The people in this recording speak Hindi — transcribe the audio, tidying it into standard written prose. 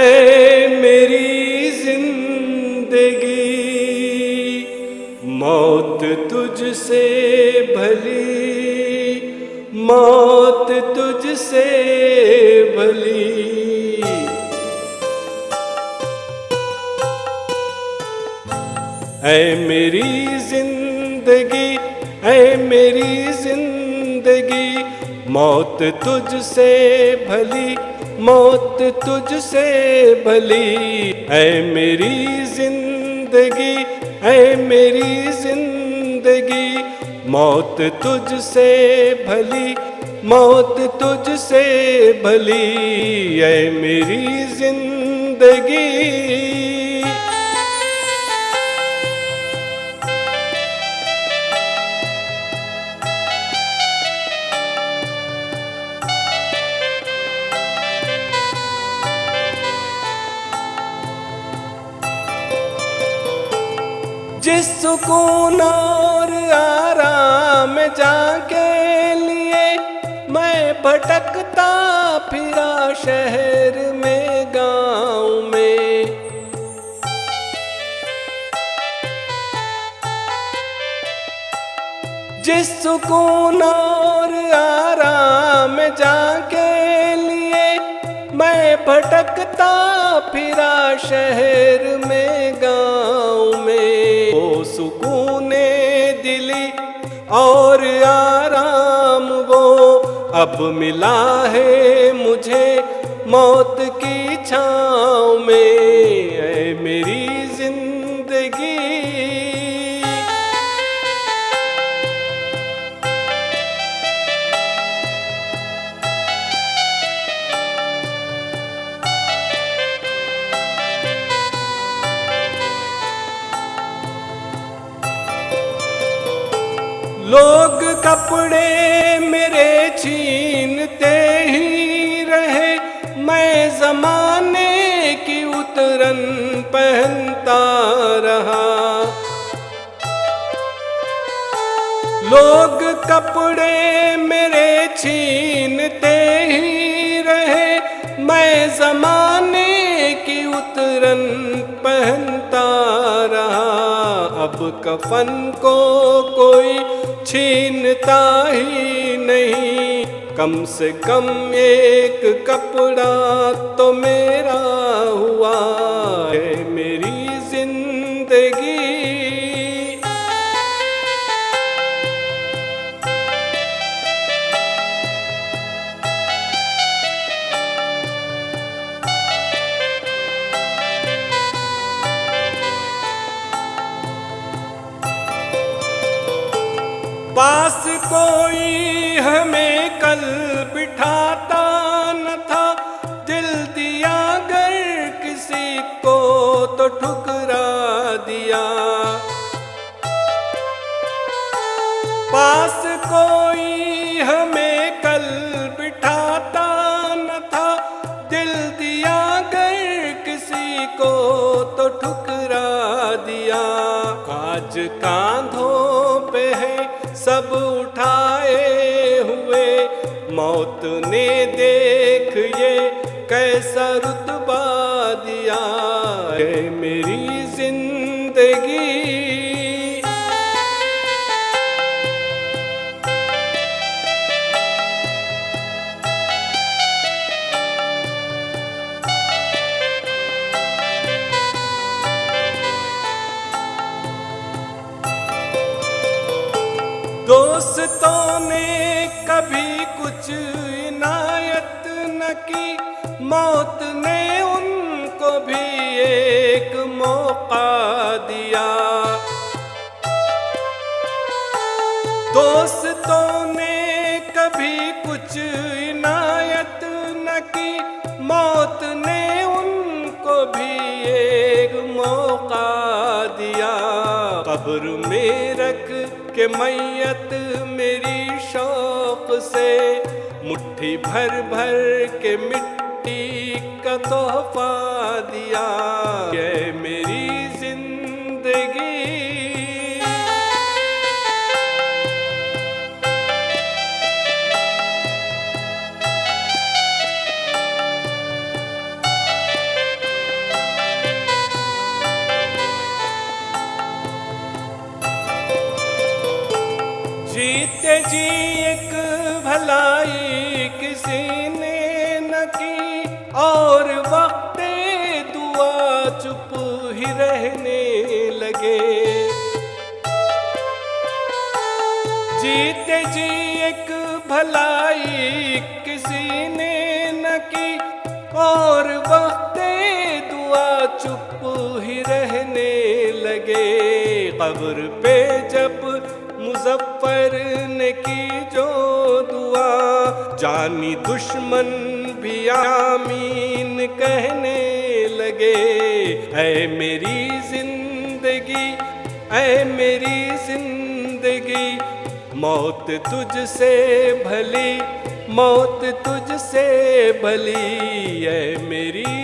ऐ मेरी जिंदगी मौत तुझसे भली, मौत तुझसे भली। ऐ मेरी जिंदगी, ऐ मेरी जिंदगी मौत तुझसे भली, मौत तुझसे भली। ऐ मेरी जिंदगी, ऐ मेरी जिंदगी मौत तुझसे भली, मौत तुझसे भली। ऐ मेरी जिंदगी। जिस सुकून और आराम जाके लिए मैं भटकता फिरा शहर में गाँव में, जिस सुकून और आराम जाके लिए मैं भटकता फिरा शहर में गाँव में। वो सुकूने दिली और आराम वो अब मिला है मुझे मौत की छाँव में। ऐ मेरी जिंदगी। लोग कपड़े मेरे छीनते ही रहे, मैं जमाने की उतरन पहनता रहा। लोग कपड़े मेरे छीनते ही रहे, मैं जमाने की उतरन पहनता रहा। अब कफन को कोई छीनता ही नहीं, कम से कम एक कपड़ा तो मेरा हुआ। है मेरी जिंदगी। पास कोई हमें कल बिठाता न था, दिल दिया अगर किसी को तो ठुकरा दिया। पास कोई हमें कल बिठाता न था, दिल दिया अगर किसी को तो ठुकरा दिया। आज कांधों पे है सब उठाए हुए, मौत ने देख ये कैसा रुतबा दिया। है मेरी जिंदगी। दोस्तों ने कभी कुछ इनायत न की, मौत ने उनको भी एक मौका दिया। दोस्तों ने कभी कुछ इनायत न की, मौत ने उनको भी एक मौका दिया। कब्र में रख के मैयत मेरी शौक से मुट्ठी भर भर के मिट्टी का तोहफा दिया। ये मेरी जिंदगी। जी एक भलाई किसी ने न की, और वक्त दुआ चुप ही रहने लगे। जीते जी एक भलाई किसी ने न की, और वक्त दुआ चुप ही रहने लगे। कब्र पे जब मुज़फ़्फ़र ने की जो दुआ, जानी दुश्मन भी आमीन कहने लगे। ऐ मेरी जिंदगी, ऐ मेरी जिंदगी, मौत तुझसे भली, मौत तुझसे भली। ऐ मेरी